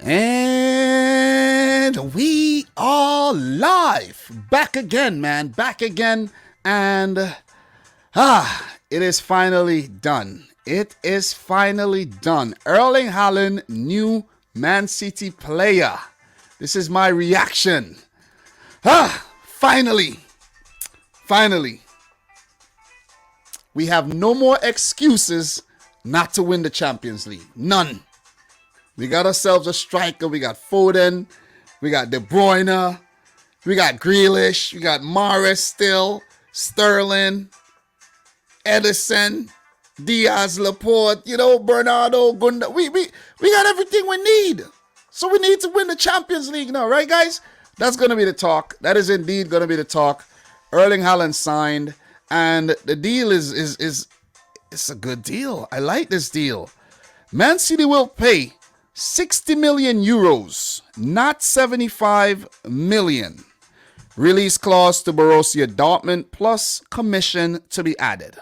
And we are live. Back again, man. Back again. And it is finally done. It is finally done. Erling Haaland, new Man City player. This is my reaction. Finally. Finally. We have no more excuses not to win the Champions League. None. We got ourselves a striker. We got Foden. We got De Bruyne. We got Grealish. We got Mahrez still. Sterling. Edison. Diaz, Laporte. Bernardo, Gunda. We got everything we need. So we need to win the Champions League now, right, guys? That's going to be the talk. That is indeed going to be the talk. Erling Haaland signed. And the deal is it's a good deal. I like this deal. Man City will pay 60 million euros, not 75 million. Release clause to Borussia Dortmund plus commission to be added.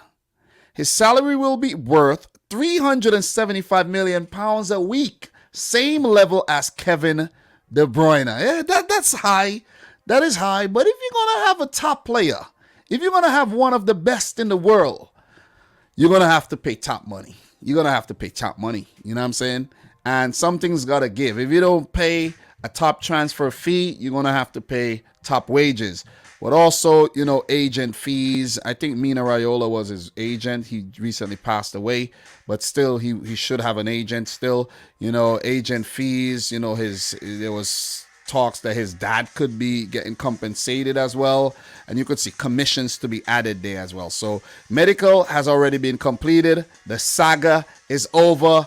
His salary will be worth 375 million pounds a week, same level as Kevin De Bruyne. Yeah, that's high. That is high. But if you're going to have a top player, if you're going to have one of the best in the world, you're going to have to pay top money. You're going to have to pay top money. You know what I'm saying? And something's got to give. If you don't pay a top transfer fee, you're going to have to pay top wages. But also, agent fees. I think Mina Raiola was his agent. He recently passed away. But still, he should have an agent still. Agent fees. There was talks that his dad could be getting compensated as well. And you could see commissions to be added there as well. So medical has already been completed. The saga is over.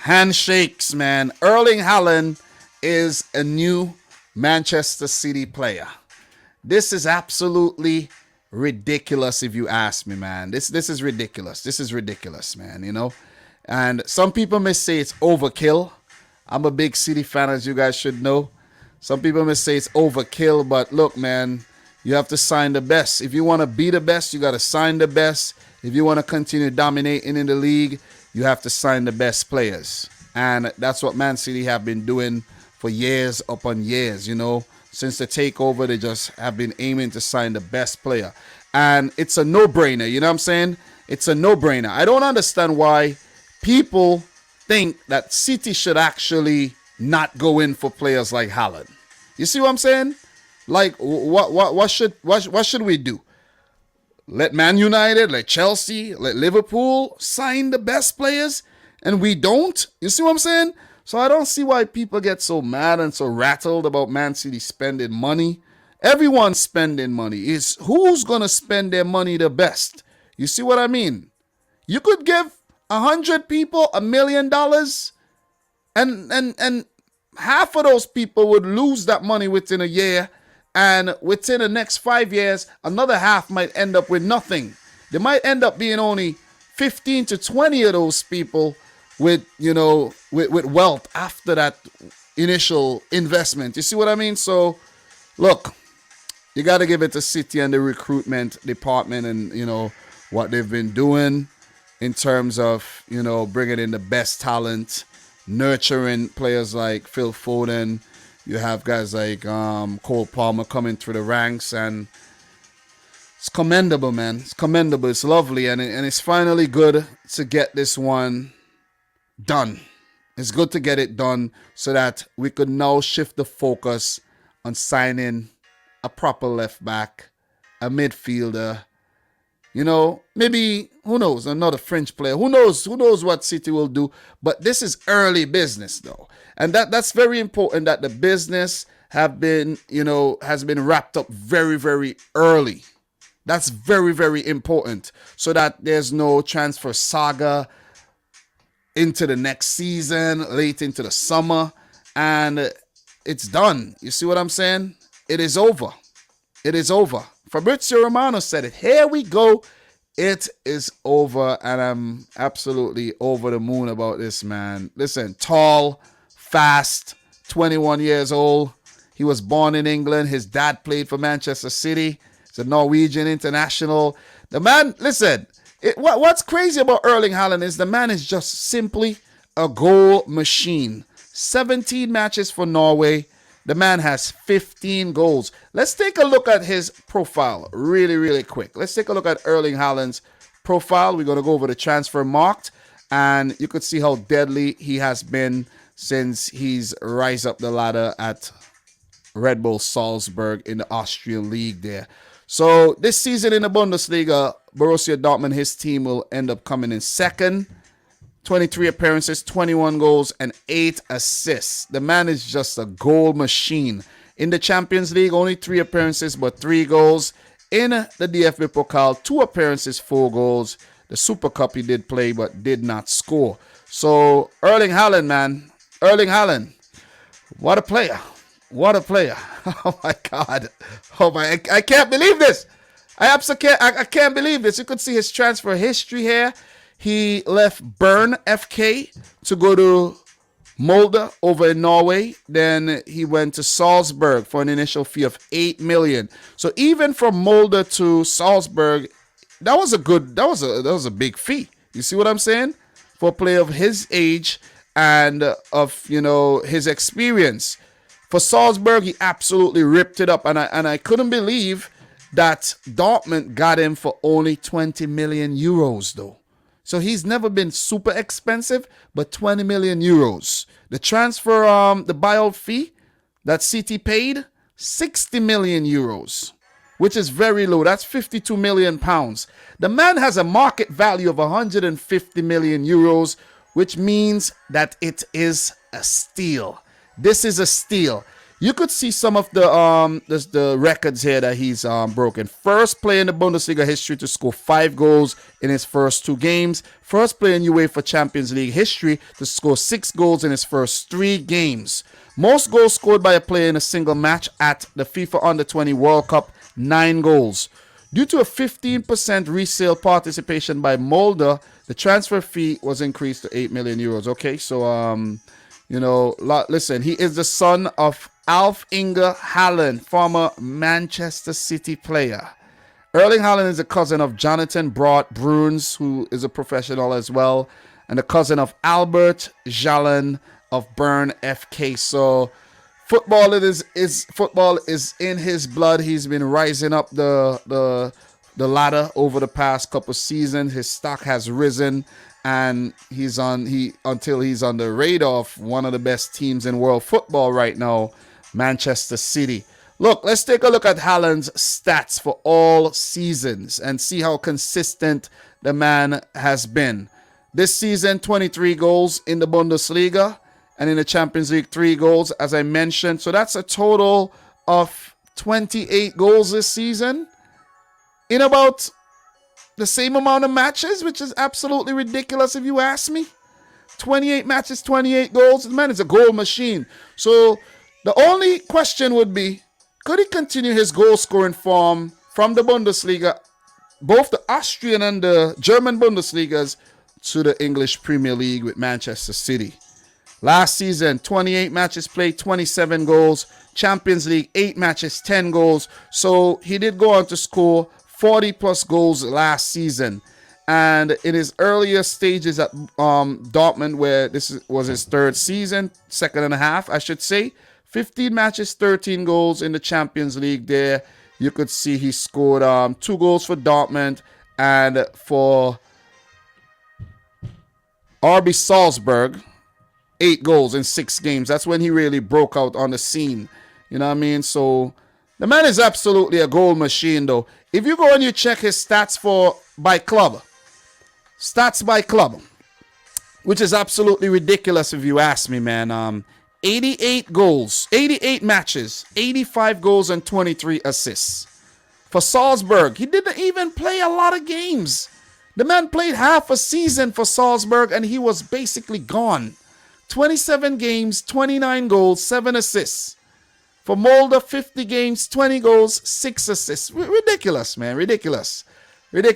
Handshakes, man. Erling Haaland is a new Manchester City player. This is absolutely ridiculous if you ask me, man. This is ridiculous. This is ridiculous, man, And some people may say it's overkill. I'm a big City fan, as you guys should know. Some people may say it's overkill, but look, man, you have to sign the best. If you want to be the best, you got to sign the best. If you want to continue dominating in the league, you have to sign the best players. And that's what Man City have been doing for years upon years, Since the takeover, they just have been aiming to sign the best player. And it's a no-brainer, you know what I'm saying? It's a no-brainer. I don't understand why people think that City should actually not go in for players like Haaland. You see what I'm saying? Like, what should we do? Let Man United, let Chelsea, let Liverpool sign the best players, and we don't? You see what I'm saying? So I don't see why people get so mad and so rattled about Man City spending money. Everyone's spending money. It's who's going to spend their money the best. You see what I mean? You could give 100 people $1 million, and half of those people would lose that money within a year. And within the next 5 years, another half might end up with nothing. There might end up being only 15 to 20 of those people with wealth after that initial investment. You see what I mean? So, look, you got to give it to City and the recruitment department and, what they've been doing in terms of, bringing in the best talent, nurturing players like Phil Foden. You have guys like Cole Palmer coming through the ranks, and it's commendable, man. It's commendable. It's lovely, and it's finally good to get this one done. It's good to get it done so that we could now shift the focus on signing a proper left back, a midfielder. Maybe, who knows, another French player. Who knows what City will do. But this is early business, though. And that's very important that the business has been wrapped up very, very early. That's very, very important so that there's no transfer saga into the next season, late into the summer. And it's done. You see what I'm saying? It is over. It is over. Fabrizio Romano said it. Here we go. It is over, and I'm absolutely over the moon about this, man. Listen, tall, fast, 21 years old. He was born in England. His dad played for Manchester City. He's a Norwegian international. The man, listen, what's crazy about Erling Haaland is the man is just simply a goal machine. 17 matches for Norway. The man has 15 goals. Let's take a look at his profile really, really quick. Let's take a look at Erling Haaland's profile. We're going to go over the transfer marked, and you could see how deadly he has been since he's rise up the ladder at Red Bull Salzburg in the Austrian league there. So this season in the Bundesliga, Borussia Dortmund, his team will end up coming in second. 23 appearances, 21 goals, and 8 assists. The man is just a goal machine. In the Champions League, only 3 appearances, but 3 goals. In the DFB Pokal, 2 appearances, 4 goals. The Super Cup he did play, but did not score. So, Erling Haaland, man. Erling Haaland. What a player. What a player. Oh, my God. Oh, my. I can't believe this. I can't believe this. You could see his transfer history here. He left Bern FK to go to Molde over in Norway. Then he went to Salzburg for an initial fee of 8 million. So even from Molde to Salzburg, that was a big fee. You see what I'm saying? For a player of his age and of, his experience. For Salzburg, he absolutely ripped it up, and I couldn't believe that Dortmund got him for only 20 million euros though. So he's never been super expensive, but 20 million euros. The transfer, the buyout fee that City paid, 60 million euros, which is very low. That's 52 million pounds. The man has a market value of 150 million euros, which means that it is a steal. This is a steal. You could see some of the records here that he's broken. First player in the Bundesliga history to score 5 goals in his first 2 games. First player in UEFA Champions League history to score 6 goals in his first 3 games. Most goals scored by a player in a single match at the FIFA Under-20 World Cup, 9 goals. Due to a 15% resale participation by Molde, the transfer fee was increased to 8 million euros. Okay, so listen, he is the son of Alf-Inge Haaland, former Manchester City player. Erling Haaland is a cousin of Jonathan Bruns, who is a professional as well, and a cousin of Albert Jalen of Bern FK. So football is in his blood. He's been rising up the ladder over the past couple seasons. His stock has risen, and until he's on the radar of one of the best teams in world football right now, Manchester City. Look, let's take a look at Haaland's stats for all seasons and see how consistent the man has been. This season, 23 goals in the Bundesliga, and in the Champions League, 3 goals, as I mentioned. So that's a total of 28 goals this season in about the same amount of matches, which is absolutely ridiculous if you ask me. 28 matches, 28 goals. The man is a goal machine. So the only question would be, could he continue his goal-scoring form from the Bundesliga, both the Austrian and the German Bundesligas, to the English Premier League with Manchester City? Last season, 28 matches played, 27 goals. Champions League, 8 matches, 10 goals. So he did go on to score 40-plus goals last season. And in his earlier stages at Dortmund, where this was his 3rd season, 2nd and a half, I should say, 15 matches, 13 goals in the Champions League there. You could see he scored 2 goals for Dortmund, and for RB Salzburg, 8 goals in 6 games. That's when he really broke out on the scene. You know what I mean? So the man is absolutely a goal machine, though. If you go and you check his stats by club, which is absolutely ridiculous if you ask me, man. 88 goals, 88 matches, 85 goals, and 23 assists. For Salzburg, he didn't even play a lot of games. The man played half a season for Salzburg, and he was basically gone. 27 games, 29 goals, 7 assists. For Molde, 50 games, 20 goals, 6 assists. Ridiculous, man. Ridiculous, man.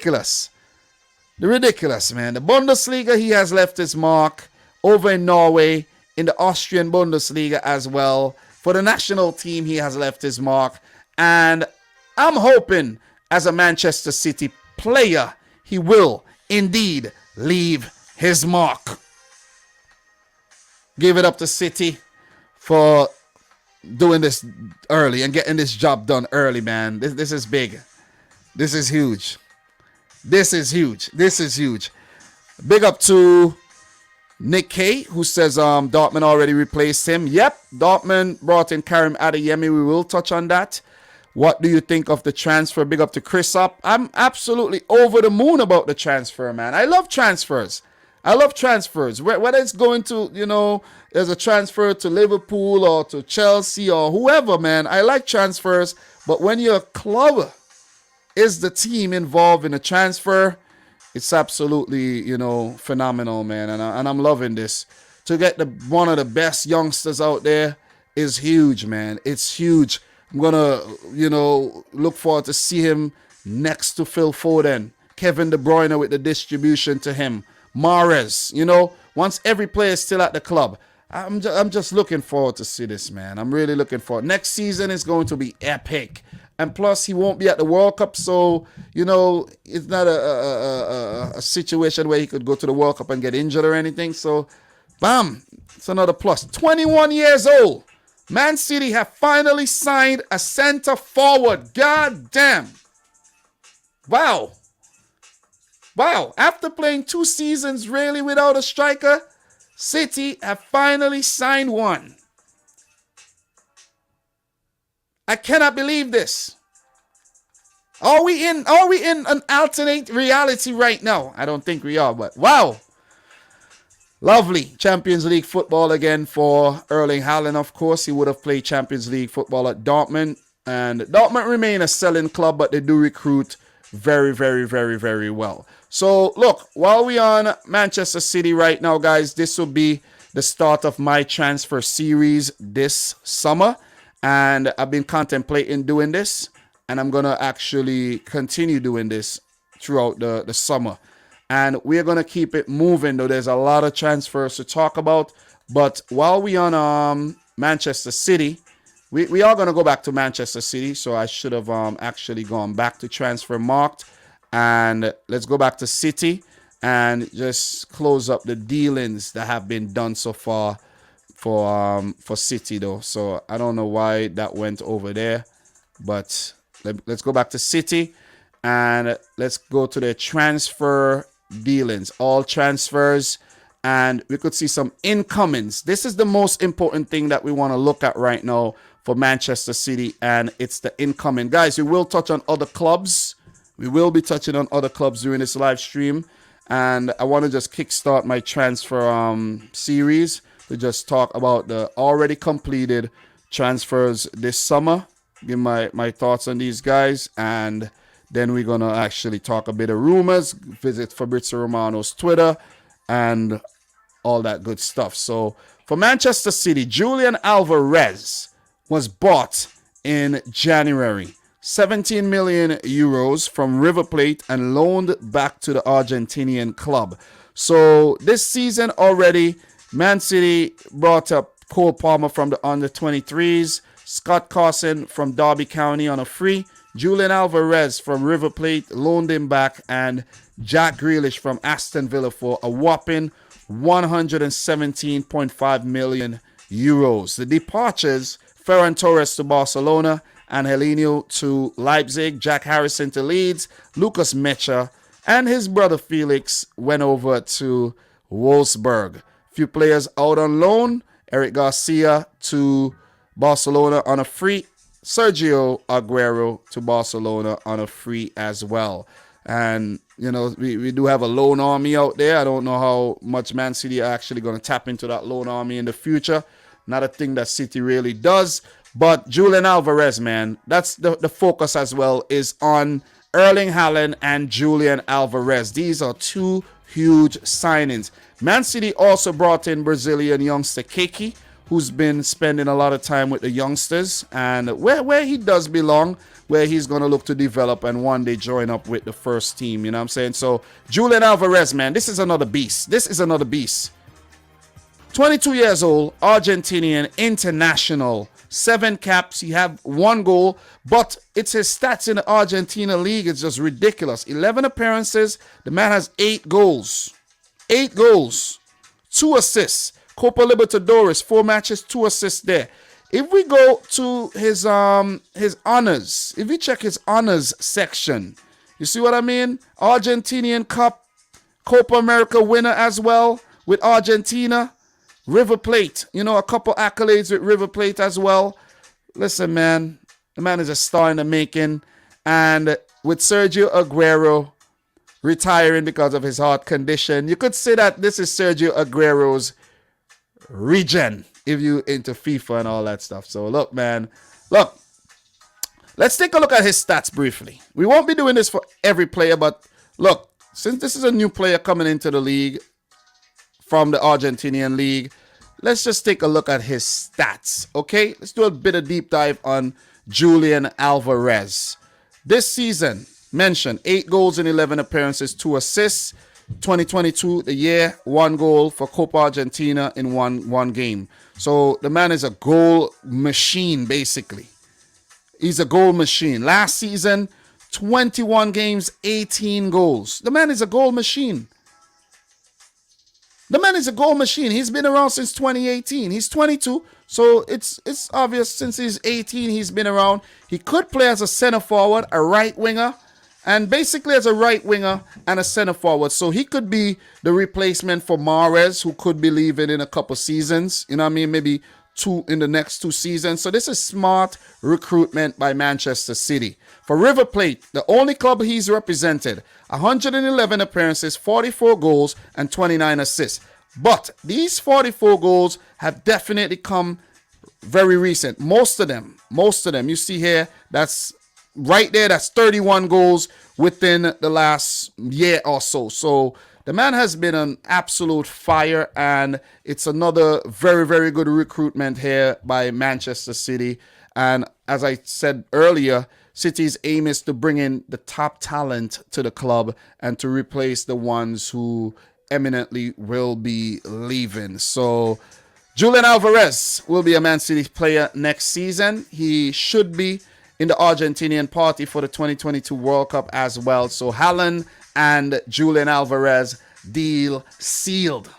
The Bundesliga, he has left his mark. Over in Norway, in the Austrian Bundesliga as well. For the national team, he has left his mark. And I'm hoping, as a Manchester City player, he will indeed leave his mark. give it up to City for doing this early and getting this job done early, man. This is big. This is huge. This is huge. This is huge. Big up to Nick K, who says Dortmund already replaced him. Yep, Dortmund brought in Karim Adeyemi. We will touch on that. What do you think of the transfer? Big up to Chris Up. I'm absolutely over the moon about the transfer, man. I love transfers. Whether it's going to, there's a transfer to Liverpool or to Chelsea or whoever, man. I like transfers. But when your club is the team involved in a transfer, it's absolutely, phenomenal, man. And I'm loving this. To get one of the best youngsters out there is huge, man. It's huge. I'm going to, look forward to see him next to Phil Foden. Kevin De Bruyne with the distribution to him. Mahrez, once every player is still at the club. I'm just looking forward to see this, man. I'm really looking forward. Next season is going to be epic. And plus, he won't be at the World Cup, so, it's not a situation where he could go to the World Cup and get injured or anything. So, bam, it's another plus. 21 years old. Man City have finally signed a center forward. God damn. Wow. After playing 2 seasons really without a striker, City have finally signed one. I cannot believe this. Are we in an alternate reality right now? I don't think we are, but wow. Lovely. Champions League football again for Erling Haaland, of course. He would have played Champions League football at Dortmund. And Dortmund remain a selling club, but they do recruit very, very, very, very well. So, look, while we on Manchester City right now, guys, this will be the start of my transfer series this summer. And I've been contemplating doing this. And I'm going to actually continue doing this throughout the summer. And we're going to keep it moving, though there's a lot of transfers to talk about. But while we on Manchester City, we are going to go back to Manchester City. So I should have actually gone back to transfer marked. And let's go back to City and just close up the dealings that have been done so far for City, though. So I don't know why that went over there. But let's go back to City and let's go to the transfer dealings, all transfers, and we could see some incomings. This is the most important thing that we want to look at right now for Manchester City, and it's the incoming. Guys, we will touch on other clubs. We will be touching on other clubs during this live stream, and I want to just kickstart my transfer series to just talk about the already completed transfers this summer. Give my thoughts on these guys, and then we're going to actually talk a bit of rumors, visit Fabrizio Romano's Twitter, and all that good stuff. So for Manchester City, Julian Alvarez was bought in January. 17 million euros from River Plate and loaned back to the Argentinian club. So this season already, Man City brought up Cole Palmer from the under-23s, Scott Carson from Derby County on a free, Julian Alvarez from River Plate loaned him back, and Jack Grealish from Aston Villa for a whopping 117.5 million euros. The departures: Ferran Torres to Barcelona, Angelino to Leipzig, Jack Harrison to Leeds, Lucas Mecha and his brother Felix went over to Wolfsburg. Few players out on loan: Eric Garcia to Barcelona on a free, Sergio Aguero to Barcelona on a free as well. And, we do have a loan army out there. I don't know how much Man City are actually going to tap into that loan army in the future. Not a thing that City really does. But Julian Alvarez, man, that's the focus as well, is on Erling Haaland and Julian Alvarez. These are two huge signings. Man City also brought in Brazilian youngster Keke, who's been spending a lot of time with the youngsters, and where he does belong, where he's going to look to develop and one day join up with the first team, you know what I'm saying? So Julian Alvarez, man, this is another beast. 22 years old, Argentinian international, 7 caps, he have 1 goal, but it's his stats in the Argentina league, it's just ridiculous. 11 appearances, the man has 8 goals. 8 goals, 2 assists. Copa Libertadores, 4 matches, 2 assists there. If we go to his honors, if we check his honors section, you see what I mean? Argentinian Cup, Copa America winner as well with Argentina. River Plate, a couple accolades with River Plate as well. Listen, man, the man is a star in the making. And with Sergio Aguero retiring because of his heart condition, you could say that this is Sergio Aguero's regen if you into FIFA and all that stuff. So look, man, let's take a look at his stats briefly. We won't be doing this for every player, but look, since this is a new player coming into the league from the Argentinian league, let's just take a look at his stats, okay? Let's do a bit of deep dive on Julian Alvarez. This season, mentioned 8 goals in 11 appearances, 2 assists. 2022, the year, 1 goal for Copa Argentina in one game. So the man is a goal machine, basically. He's a goal machine. Last season, 21 games, 18 goals. The man is a goal machine. The man is a goal machine. He's been around since 2018. He's 22, so it's obvious since he's 18 he's been around. He could play as a center forward, a right winger, and basically as a right winger and a center forward. So he could be the replacement for Mahrez, who could be leaving in a couple seasons. You know what I mean? Maybe 2 in the next 2 seasons. So this is smart recruitment by Manchester City. For River Plate, the only club he's represented, 111 appearances, 44 goals, and 29 assists. But these 44 goals have definitely come very recent. Most of them, you see here, that's right there, that's 31 goals within the last year or so. So the man has been an absolute fire, and it's another very, very good recruitment here by Manchester City. And as I said earlier, City's aim is to bring in the top talent to the club and to replace the ones who eminently will be leaving. So Julian Alvarez will be a Man City player next season. He should be in the Argentinian party for the 2022 World Cup as well. So Haaland and Julian Alvarez, deal sealed.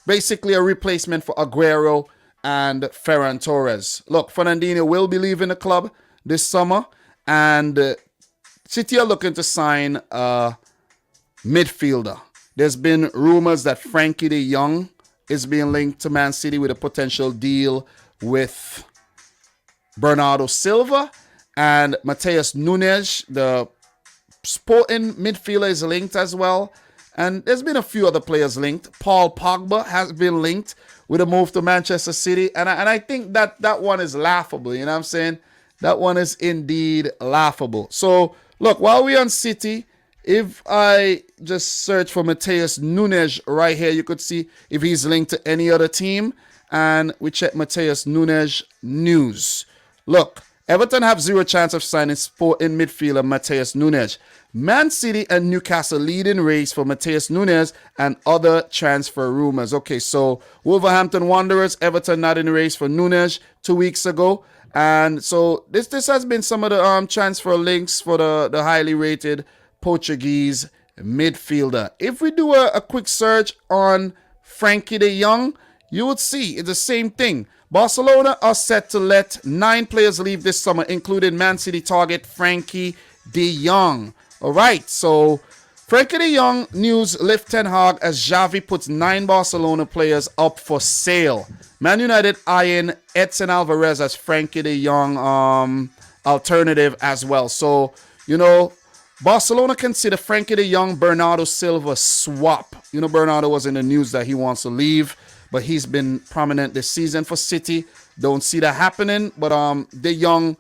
Basically a replacement for Aguero and Ferran Torres. Look, Fernandinho will be leaving the club this summer, and City are looking to sign a midfielder. There's been rumors that Frenkie De Jong is being linked to Man City with a potential deal with Bernardo Silva. And Matheus Nunes, the Sporting midfielder, is linked as well. And there's been a few other players linked. Paul Pogba has been linked with a move to Manchester City. And I think that one is laughable. You know what I'm saying? That one is indeed laughable. So, look, while we're on City, if I just search for Matheus Nunes right here, you could see if he's linked to any other team. And we check Matheus Nunes news. Look, Everton have 0 chance of signing Sporting midfielder Matheus Nunes. Man City and Newcastle lead in race for Matheus Nunes and other transfer rumors. Okay, so Wolverhampton Wanderers, Everton not in race for Nunes 2 weeks ago. And so this has been some of the transfer links for the highly rated Portuguese midfielder. If we do a quick search on Frenkie De Jong, you would see it's the same thing. Barcelona are set to let 9 players leave this summer, including Man City target Frenkie De Jong. All right, so Frenkie De Jong news lift Ten Hag as Xavi puts 9 Barcelona players up for sale. Man United eyeing Edson Alvarez as Frenkie De Jong alternative as well. So, Barcelona consider Frenkie De Jong, Bernardo Silva swap. Bernardo was in the news that he wants to leave, but he's been prominent this season for City. Don't see that happening, but De Jong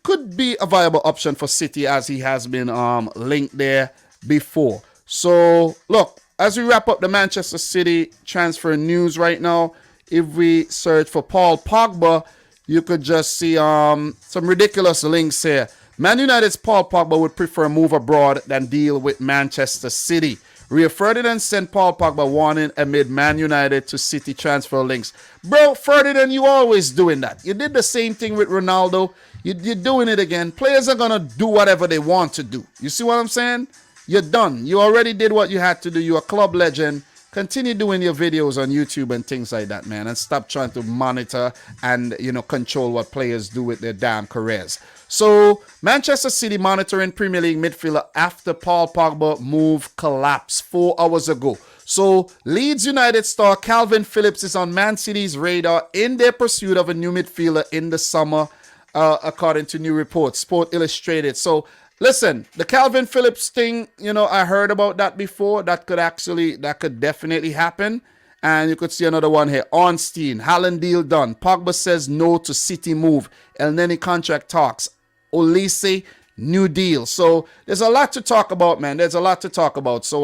could be a viable option for City as he has been linked there before. So, look, as we wrap up the Manchester City transfer news right now, if we search for Paul Pogba, you could just see some ridiculous links here. Man United's Paul Pogba would prefer a move abroad than deal with Manchester City. Rio Ferdinand sent Paul Pogba warning amid Man United to City transfer links. Bro, Ferdinand, you always doing that. You did the same thing with Ronaldo. You're doing it again. Players are going to do whatever they want to do. You see what I'm saying? You're done. You already did what you had to do. You're a club legend. continue doing your videos on YouTube and things like that, man, and stop trying to monitor and, control what players do with their damn careers. So, Manchester City monitoring Premier League midfielder after Paul Pogba move collapsed 4 hours ago. So, Leeds United star Calvin Phillips is on Man City's radar in their pursuit of a new midfielder in the summer, according to new reports, Sport Illustrated. So, listen, the Calvin Phillips thing, I heard about that before. That could definitely happen. And you could see another one here. Ornstein, Haaland deal done. Pogba says no to City move. El Neni contract talks. Olise, new deal. So there's a lot to talk about, man. There's a lot to talk about. So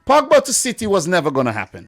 Pogba to City was never going to happen.